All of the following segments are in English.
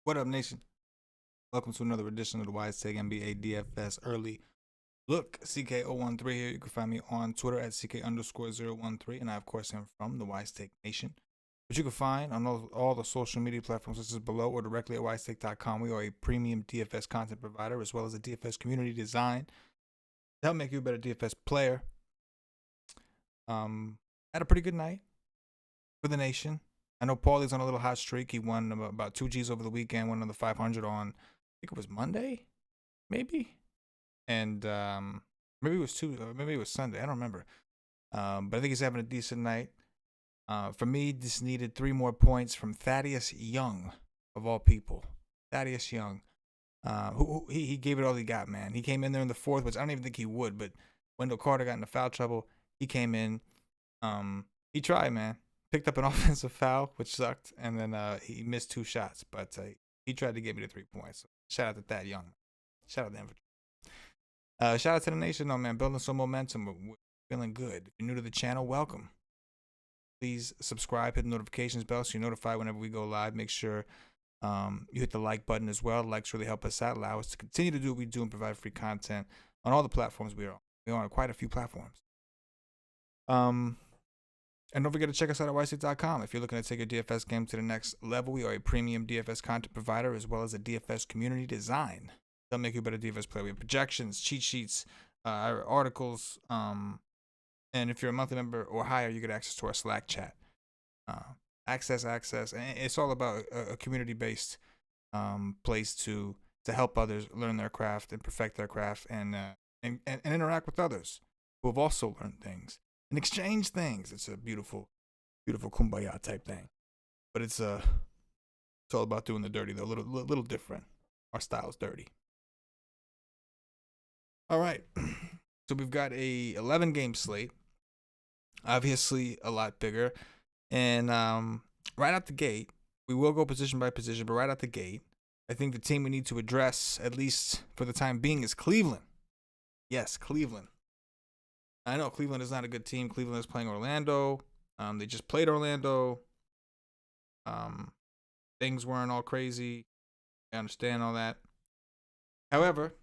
What up, nation? Welcome to another edition of the WiseTake NBA DFS Early Look. CK013 here. You can find me on Twitter at CK_013. And I, of course, am from the WiseTake Nation, which you can find on all the social media platforms listed below or directly at wisetake.com. We are a premium DFS content provider as well as a DFS community design to help make you a better DFS player. Had a pretty good night for the nation. I know Paulie's on a little hot streak. He won about 2 G's over the weekend, won another 500 on, I think it was Monday, maybe? And maybe it was maybe it was Sunday. I don't remember. But I think he's having a decent night. For me, just needed 3 more points from Thaddeus Young, of all people. Thaddeus Young. He gave it all he got, man. He came in there in the 4th, which I don't even think he would, but Wendell Carter got into foul trouble. He came in. He tried, man. Picked up an offensive foul, which sucked, and then he missed 2 shots, but he tried to get me the 3 points. So shout out to Thad Young. Shout out to him. Shout out to the nation, though, man. Building some momentum. We're feeling good. If you're new to the channel, welcome. Please subscribe, hit the notifications bell so you're notified whenever we go live. Make sure you hit the like button as well. Likes really help us out, allow us to continue to do what we do and provide free content on all the platforms we are on. We're on quite a few platforms. And don't forget to check us out at WiseTake.com. If you're looking to take your DFS game to the next level, we are a premium DFS content provider as well as a DFS community design. They'll make you a better DFS player. We have projections, cheat sheets, articles, and if you're a monthly member or higher, you get access to our Slack chat. Access, and it's all about a community-based place to help others learn their craft and perfect their craft and interact with others who have also learned things. And exchange things. It's a beautiful, beautiful kumbaya type thing. But it's all about doing the dirty, though. A little different. Our style is dirty. All right. So we've got a 11-game slate. Obviously a lot bigger. And right out the gate, we will go position by position, but right out the gate, I think the team we need to address, at least for the time being, is Cleveland. Yes, Cleveland. I know Cleveland is not a good team. Cleveland is playing Orlando. They just played Orlando. Things weren't all crazy. I understand all that. However,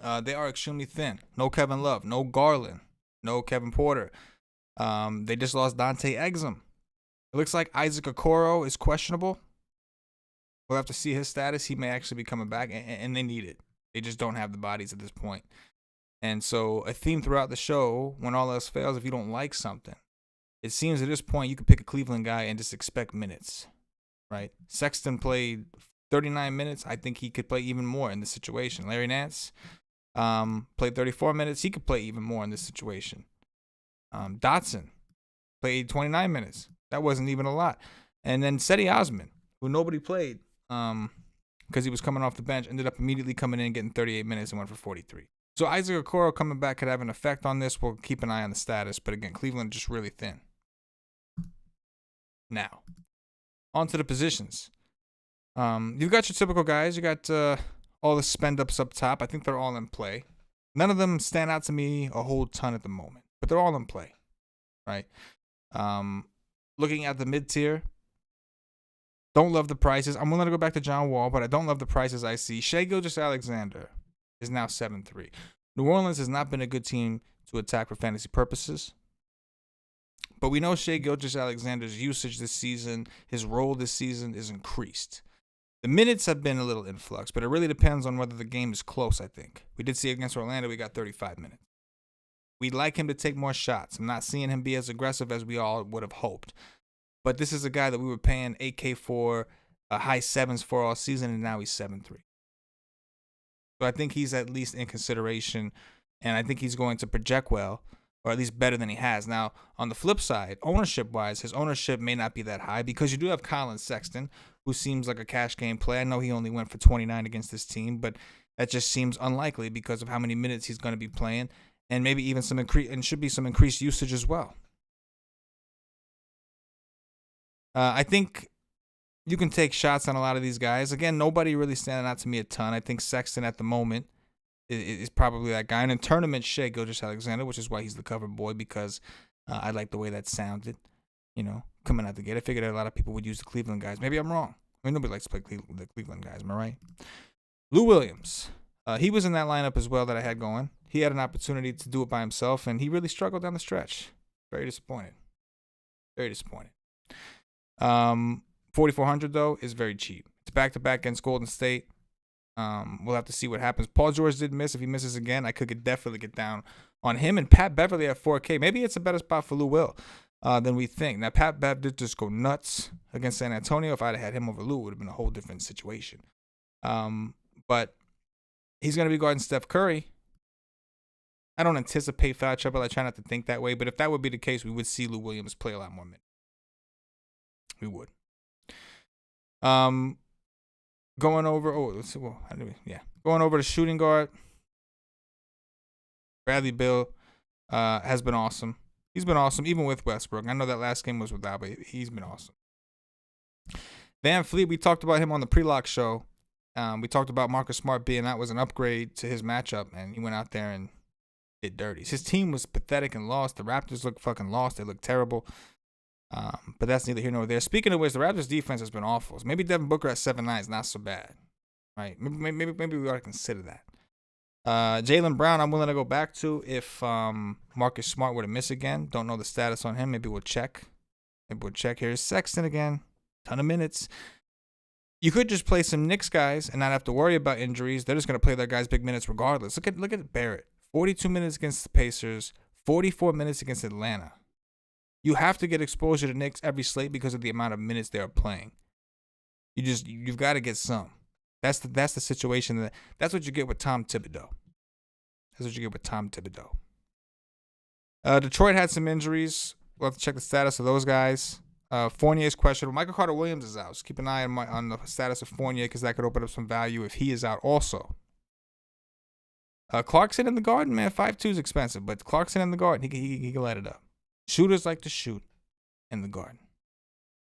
they are extremely thin. No Kevin Love. No Garland. No Kevin Porter. They just lost Dante Exum. It looks like Isaac Okoro is questionable. We'll have to see his status. He may actually be coming back, and they need it. They just don't have the bodies at this point. And so a theme throughout the show, when all else fails, if you don't like something, it seems at this point you could pick a Cleveland guy and just expect minutes, right? Sexton played 39 minutes. I think he could play even more in this situation. Larry Nance played 34 minutes. He could play even more in this situation. Dotson played 29 minutes. That wasn't even a lot. And then Cedi Osman, who nobody played because he was coming off the bench, ended up immediately coming in, getting 38 minutes and went for 43. So Isaac Okoro coming back could have an effect on this. We'll keep an eye on the status. But again, Cleveland just really thin. Now, on to the positions. You've got your typical guys. You got all the spend-ups up top. I think they're all in play. None of them stand out to me a whole ton at the moment. But they're all in play, right? Looking at the mid-tier, don't love the prices. I'm willing to go back to John Wall, but I don't love the prices I see. Shai Gilgeous-Alexander is now 7-3. New Orleans has not been a good team to attack for fantasy purposes. But we know Shai Gilgeous-Alexander's usage this season, his role this season is increased. The minutes have been a little influx, but it really depends on whether the game is close, I think. We did see against Orlando, we got 35 minutes. We'd like him to take more shots. I'm not seeing him be as aggressive as we all would have hoped. But this is a guy that we were paying 8K for, high 7s for all season, and now he's 7-3. So I think he's at least in consideration, and I think he's going to project well, or at least better than he has. Now, on the flip side, ownership-wise, his ownership may not be that high because you do have Colin Sexton, who seems like a cash game play. I know he only went for 29 against this team, but that just seems unlikely because of how many minutes he's going to be playing, and maybe even some should be some increased usage as well. I think you can take shots on a lot of these guys. Again, nobody really standing out to me a ton. I think Sexton at the moment is probably that guy. And in tournament, Shai Gilgeous-Alexander, which is why he's the cover boy, because I like the way that sounded, coming out the gate. I figured a lot of people would use the Cleveland guys. Maybe I'm wrong. I mean, nobody likes to play the Cleveland guys, am I right? Lou Williams. He was in that lineup as well that I had going. He had an opportunity to do it by himself, and he really struggled down the stretch. Very disappointed. Very disappointed. 4,400 though is very cheap. It's back-to-back against Golden State. We'll have to see what happens. Paul George did miss. If he misses again, I could definitely get down on him. And Pat Beverly at 4K. Maybe it's a better spot for Lou Will than we think. Now, Pat Bev did just go nuts against San Antonio. If I'd have had him over Lou, it would have been a whole different situation. But he's going to be guarding Steph Curry. I don't anticipate foul trouble. I try not to think that way. But if that would be the case, we would see Lou Williams play a lot more minutes. We would. Going over. Oh, let's see. Well, going over to shooting guard. Bradley Beal has been awesome. He's been awesome, even with Westbrook. I know that last game was without, but he's been awesome. Van Fleet, we talked about him on the pre-lock show. We talked about Marcus Smart being that was an upgrade to his matchup, and he went out there and did dirties. His team was pathetic and lost. The Raptors looked fucking lost. They looked terrible. But that's neither here nor there. Speaking of which, the Raptors defense has been awful. So maybe Devin Booker at 7'9" is not so bad, right? Maybe we ought to consider that. Jaylen Brown, I'm willing to go back to if Marcus Smart were to miss again. Don't know the status on him. Maybe we'll check. Here's Sexton again. Ton of minutes. You could just play some Knicks guys and not have to worry about injuries. They're just going to play their guys big minutes regardless. Look at Barrett. 42 minutes against the Pacers. 44 minutes against Atlanta. You have to get exposure to Knicks every slate because of the amount of minutes they are playing. You've got to get some. That's the situation. That's what you get with Tom Thibodeau. Detroit had some injuries. We'll have to check the status of those guys. Fournier is questionable. Michael Carter-Williams is out. So keep an eye on the status of Fournier because that could open up some value if he is out also. Clarkson in the Garden, man. 5'2" is expensive, but Clarkson in the Garden, he can light it up. Shooters like to shoot in the Garden.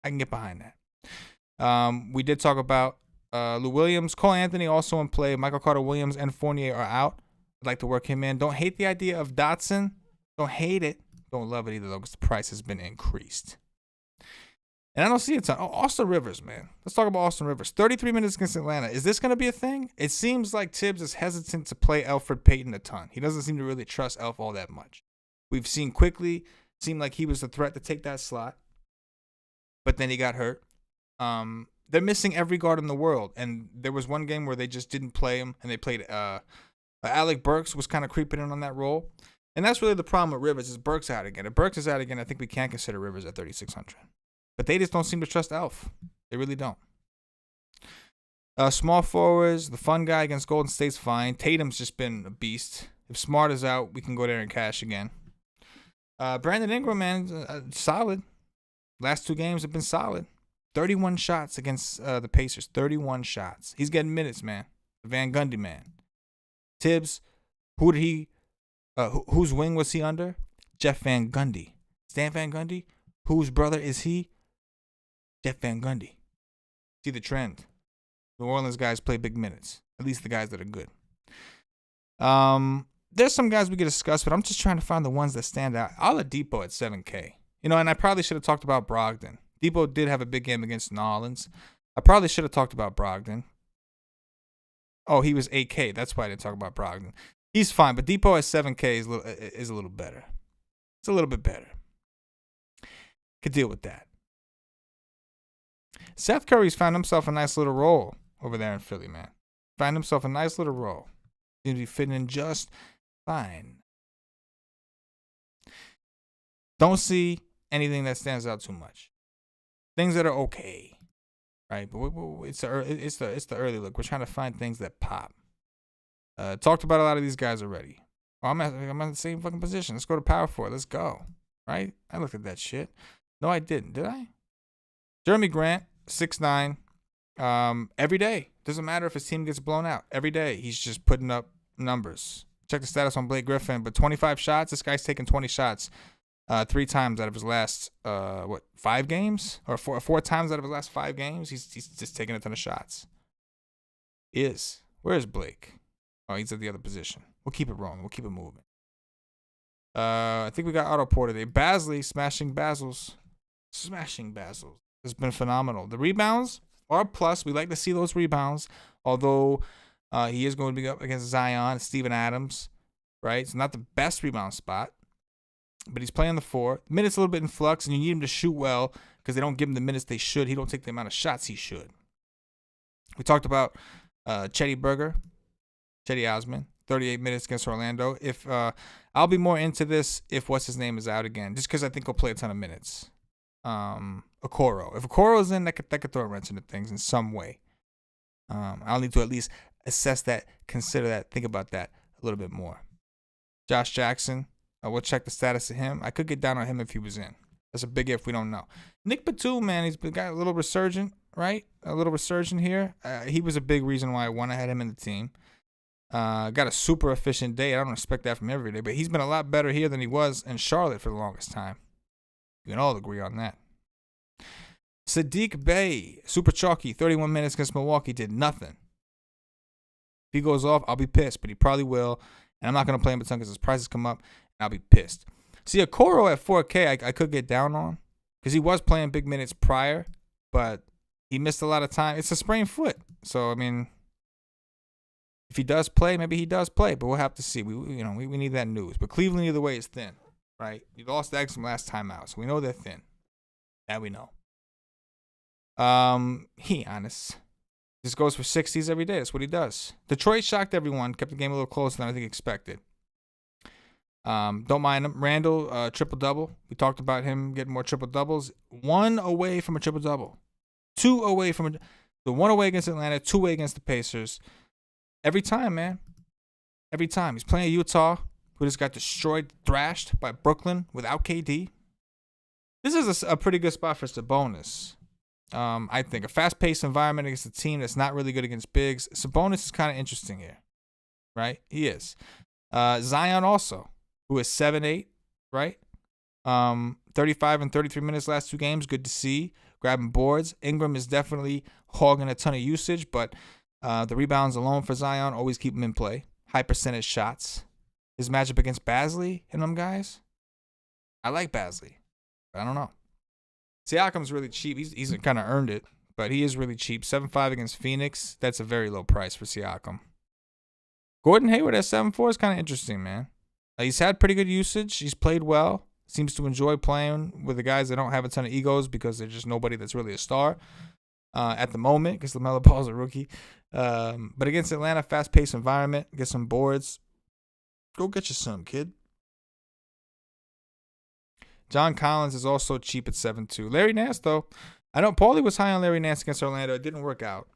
I can get behind that. We did talk about Lou Williams. Cole Anthony also in play. Michael Carter-Williams and Fournier are out. I'd like to work him in. Don't hate the idea of Dotson. Don't hate it. Don't love it either, though, because the price has been increased. And I don't see a ton. Oh, Austin Rivers, man. Let's talk about Austin Rivers. 33 minutes against Atlanta. Is this going to be a thing? It seems like Tibbs is hesitant to play Elfrid Payton a ton. He doesn't seem to really trust Elf all that much. We've seen quickly. Seemed like he was the threat to take that slot. But then he got hurt. They're missing every guard in the world. And there was one game where they just didn't play him. And they played Alec Burks was kind of creeping in on that role. And that's really the problem with Rivers is Burks out again. If Burks is out again, I think we can consider Rivers at 3,600. But they just don't seem to trust Elf. They really don't. Small forwards, the fun guy against Golden State's fine. Tatum's just been a beast. If Smart is out, we can go there and cash again. Brandon Ingram, man, solid. Last two games have been solid. 31 shots against the Pacers. 31 shots. He's getting minutes, man. The Van Gundy man. Tibbs, whose wing was he under? Jeff Van Gundy. Stan Van Gundy. Whose brother is he? Jeff Van Gundy. See the trend. New Orleans guys play big minutes. At least the guys that are good. There's some guys we could discuss, but I'm just trying to find the ones that stand out. Oladipo at 7K. You know, and I probably should have talked about Brogdon. Depot did have a big game against New Orleans. I probably should have talked about Brogdon. Oh, he was 8K. That's why I didn't talk about Brogdon. He's fine, but Depot at 7K is a little better. It's a little bit better. Could deal with that. Seth Curry's found himself a nice little role over there in Philly, man. Found himself a nice little role. Seems to be fitting in just fine. Don't see anything that stands out too much. Things that are okay, right? But it's the early look. We're trying to find things that pop. Talked about a lot of these guys already. Oh, I'm at the same fucking position. Let's go to power forward. Let's go. Right? I looked at that shit. No, I didn't. Did I? Jeremy Grant, 6'9". Every day. Doesn't matter if his team gets blown out. Every day, he's just putting up numbers. Check the status on Blake Griffin. But 25 shots, this guy's taking 20 shots 3 times out of his last, 5 games? Or 4 times out of his last 5 games? He's just taking a ton of shots. Where is Blake? Oh, he's at the other position. We'll keep it rolling. We'll keep it moving. I think we got Otto Porter today. Basley smashing Basils. Has been phenomenal. The rebounds, or a plus. We like to see those rebounds, although he is going to be up against Zion, Steven Adams, right? It's not the best rebound spot, but he's playing the 4. Minutes a little bit in flux, and you need him to shoot well because they don't give him the minutes they should. He don't take the amount of shots he should. We talked about Chetty Osman, 38 minutes against Orlando. If I'll be more into this if what's his name is out again, just because I think he'll play a ton of minutes. Okoro. If Okoro is in, that could throw a wrench into things in some way. I'll need to at least assess that, consider that, think about that a little bit more. Josh Jackson. We'll check the status of him. I could get down on him if he was in. That's a big if. We don't know. Nick Batum, man, he's got a little resurgent, right? A little resurgent here. He was a big reason why I want to have him in the team. Got a super efficient day. I don't expect that from every day, but he's been a lot better here than he was in Charlotte for the longest time. You can all agree on that. Sadiq Bey, super chalky, 31 minutes against Milwaukee, did nothing. If he goes off, I'll be pissed, but he probably will. And I'm not going to play him a ton because his prices come up, and I'll be pissed. See, Okoro at 4K, I could get down on because he was playing big minutes prior, but he missed a lot of time. It's a sprained foot. So, I mean, if he does play, maybe he does play, but we'll have to see. We need that news. But Cleveland, either way, is thin, right? You lost Exum last time out, so we know they're thin. That we know. Honest. Just goes for 60s every day. That's what he does. Detroit shocked everyone. Kept the game a little closer than I think expected. Don't mind him. Randall, triple-double. We talked about him getting more triple-doubles. 1 away from a triple-double. 2 away from the 1 away against Atlanta, 2 away against the Pacers. Every time, man. Every time. He's playing Utah, who just got destroyed, thrashed by Brooklyn without KD. This is a pretty good spot for Sabonis. I think a fast-paced environment against a team that's not really good against bigs. Sabonis is kind of interesting here, right? He is. Zion also, who is 7-8, right? 35 and 33 minutes last 2 games. Good to see. Grabbing boards. Ingram is definitely hogging a ton of usage, but the rebounds alone for Zion always keep him in play. High percentage shots. His matchup against Basley and them guys. I like Basley, but I don't know. Siakam's really cheap. He's kind of earned it, but he is really cheap. 7.5 against Phoenix. That's a very low price for Siakam. Gordon Hayward at 7.4 is kind of interesting, man. He's had pretty good usage. He's played well. Seems to enjoy playing with the guys that don't have a ton of egos because there's just nobody that's really a star at the moment because LaMelo Ball's a rookie. But against Atlanta, fast-paced environment, get some boards. Go get you some, kid. John Collins is also cheap at 7.2. Larry Nance, though. I know Paulie was high on Larry Nance against Orlando. It didn't work out.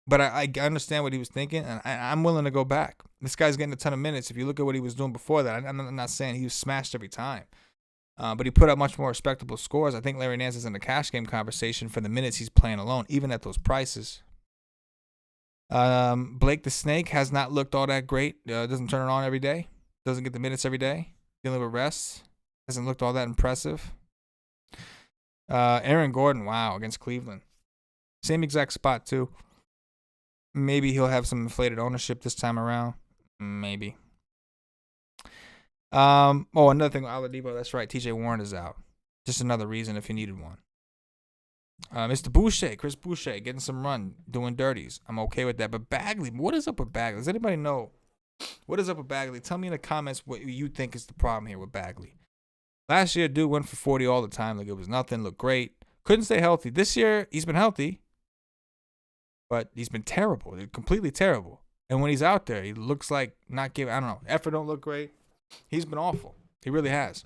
But I understand what he was thinking, and I'm willing to go back. This guy's getting a ton of minutes. If you look at what he was doing before that, I'm not saying he was smashed every time. But he put up much more respectable scores. I think Larry Nance is in the cash game conversation for the minutes he's playing alone, even at those prices. Blake the Snake has not looked all that great. Doesn't turn it on every day. Doesn't get the minutes every day. Dealing with rest. Hasn't looked all that impressive. Aaron Gordon, wow, against Cleveland. Same exact spot, too. Maybe he'll have some inflated ownership this time around. Maybe. Another thing, Oladipo, that's right. TJ Warren is out. Just another reason if you needed one. Mr. Boucher, Chris Boucher, getting some run, doing dirties. I'm okay with that. But Bagley, what is up with Bagley? Does anybody know? What is up with Bagley? Tell me in the comments what you think is the problem here with Bagley. Last year, dude went for 40 all the time. Like it was nothing. Looked great. Couldn't stay healthy. This year, he's been healthy. But he's been terrible. Completely terrible. And when he's out there, he looks like not giving, I don't know. Effort don't look great. He's been awful. He really has.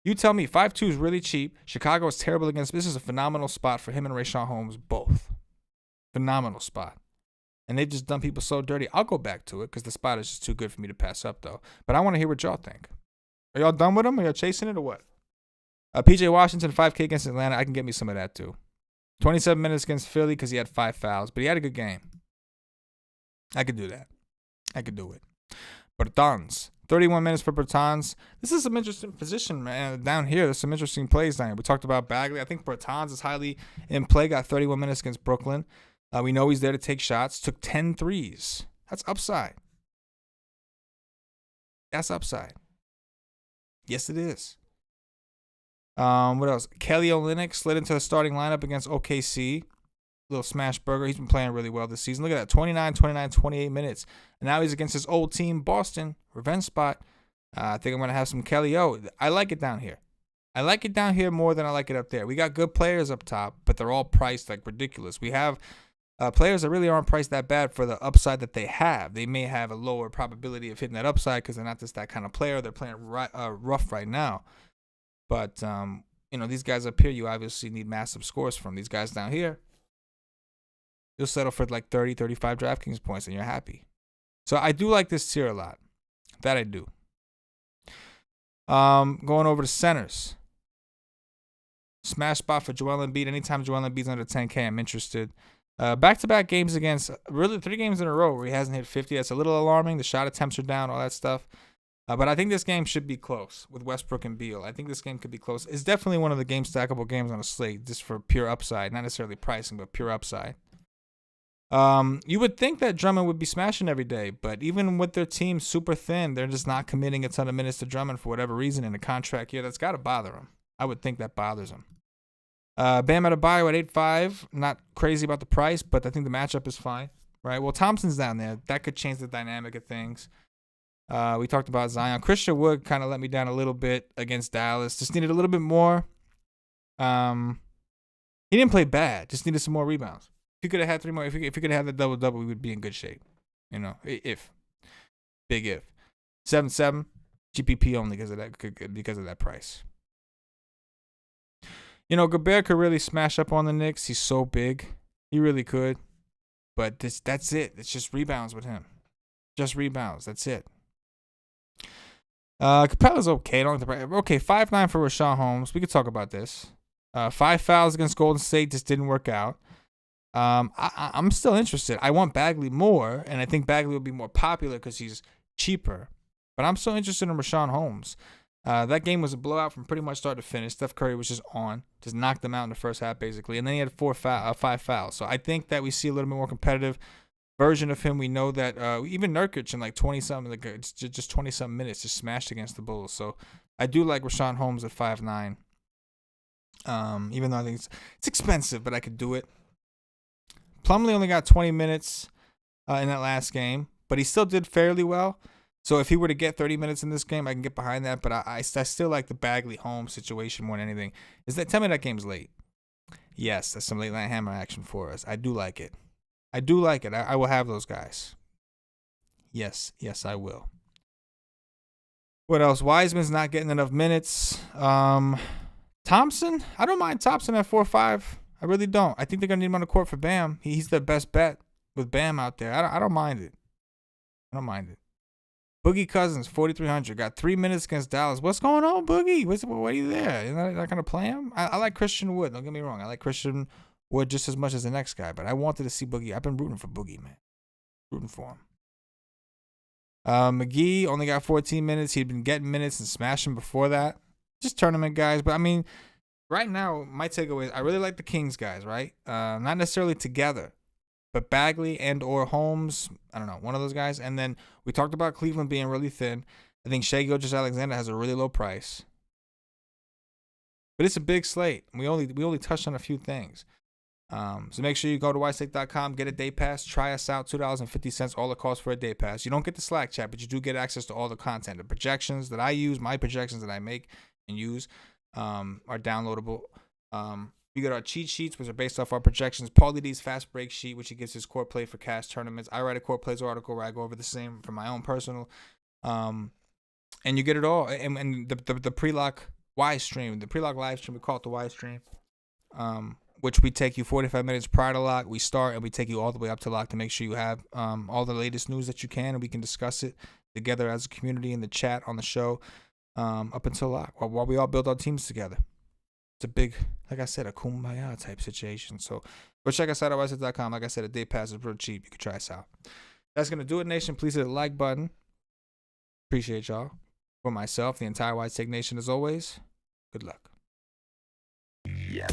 You tell me, 5.2 is really cheap. Chicago is terrible against. This is a phenomenal spot for him and Rayshawn Holmes both. Phenomenal spot. And they've just done people so dirty. I'll go back to it because the spot is just too good for me to pass up, though. But I want to hear what y'all think. Are y'all done with him? Are y'all chasing it or what? PJ Washington, 5K against Atlanta. I can get me some of that, too. 27 minutes against Philly because he had 5 fouls. But he had a good game. I could do that. I could do it. Bertans. 31 minutes for Bertans. This is some interesting position, man. Down here, there's some interesting plays down here. We talked about Bagley. I think Bertans is highly in play. Got 31 minutes against Brooklyn. We know he's there to take shots. Took 10 threes. That's upside. That's upside. Yes, it is. What else? Kelly Olynyk slid into the starting lineup against OKC. little smash burger. He's been playing really well this season. Look at that, 29, 29, 28 minutes. And now he's against his old team, Boston, revenge spot. I think I'm going to have some Kelly O. I like it down here. I like it down here more than I like it up there. We got good players up top, but they're all priced like ridiculous. We have players that really aren't priced that bad for the upside that they have. They may have a lower probability of hitting that upside because they're not just that kind of player. They're playing rough right now. But, you know, these guys up here, you obviously need massive scores from. These guys down here, you'll settle for like 30, 35 DraftKings points and you're happy. So I do like this tier a lot. That I do. Going over to centers. Smash spot for Joel Embiid. Anytime Joel Embiid's under 10K, I'm interested. Back-to-back games against, really 3 games in a row where he hasn't hit 50. That's a little alarming. The shot attempts are down, all that stuff. But I think this game should be close with Westbrook and Beal. I think this game could be close. It's definitely one of the game stackable games on a slate, just for pure upside. Not necessarily pricing, but pure upside. You would think that Drummond would be smashing every day, but even with their team super thin, they're just not committing a ton of minutes to Drummond for whatever reason in a contract year. That's got to bother him. I would think that bothers him. Bam Adebayo at 8.5. Not crazy about the price, but I think the matchup is fine. Right? Well, Thompson's down there. That could change the dynamic of things. We talked about Zion. Christian Wood kind of let me down a little bit against Dallas. Just needed a little bit more. He didn't play bad. Just needed some more rebounds. If he could have had 3 more, if he could have had the double-double, we would be in good shape. You know, if. Big if. 7.7. GPP only because of that price. You know, Gobert could really smash up on the Knicks. He's so big. He really could. But that's it. It's just rebounds with him. Just rebounds. That's it. Capella's okay. Okay, 5.9 for Rashawn Holmes. We could talk about this. 5 fouls against Golden State just didn't work out. I'm still interested. I want Bagley more, and I think Bagley will be more popular because he's cheaper. But I'm still interested in Rashawn Holmes. That game was a blowout from pretty much start to finish. Steph Curry was just knocked them out in the first half, basically. And then he had 5 fouls. So I think that we see a little bit more competitive version of him. We know that even Nurkic in like 20-something, like it's just 20-something minutes, just smashed against the Bulls. So I do like Rashawn Holmes at 5.9. Even though I think it's expensive, but I could do it. Plumlee only got 20 minutes in that last game, but he still did fairly well. So if he were to get 30 minutes in this game, I can get behind that. But I still like the Bagley Holmes situation more than anything. Tell me that game's late. Yes, that's some late night hammer action for us. I do like it. I will have those guys. Yes, I will. What else? Wiseman's not getting enough minutes. Thompson, I don't mind Thompson at 4.5. I really don't. I think they're going to need him on the court for Bam. He's their best bet with Bam out there. I don't mind it. Boogie Cousins, 4,300. Got 3 minutes against Dallas. What's going on, Boogie? Why are you there? You're not going to play him? I like Christian Wood. Don't get me wrong. I like Christian Wood just as much as the next guy. But I wanted to see Boogie. I've been rooting for Boogie, man. Rooting for him. McGee only got 14 minutes. He'd been getting minutes and smashing before that. Just tournament guys. But, I mean, right now, my takeaway is I really like the Kings guys, right? Not necessarily together. But Bagley and or Holmes, I don't know, one of those guys. And then we talked about Cleveland being really thin. I think Shai Gilgeous-Alexander has a really low price. But it's a big slate. We only touched on a few things. So make sure you go to WiseTake.com, get a day pass, try us out, $2.50, all it costs for a day pass. You don't get the Slack chat, but you do get access to all the content. The projections that I use, my projections that I make and use are downloadable. We got our cheat sheets, which are based off our projections. Paulie D's fast break sheet, which he gives his core play for cash tournaments. I write a core plays article where I go over the same for my own personal. And you get it all. And the pre-lock Wise stream, the pre-lock live stream, we call it the Wise stream, which we take you 45 minutes prior to lock. We start and we take you all the way up to lock to make sure you have all the latest news that you can, and we can discuss it together as a community in the chat on the show up until lock while we all build our teams together. It's a big, like I said, a kumbaya type situation. So go check us out at WiseTake.com. Like I said, a day pass is real cheap. You can try us out. That's going to do it, Nation. Please hit the like button. Appreciate y'all. For myself, the entire WiseTake Nation, as always, good luck. Yeah.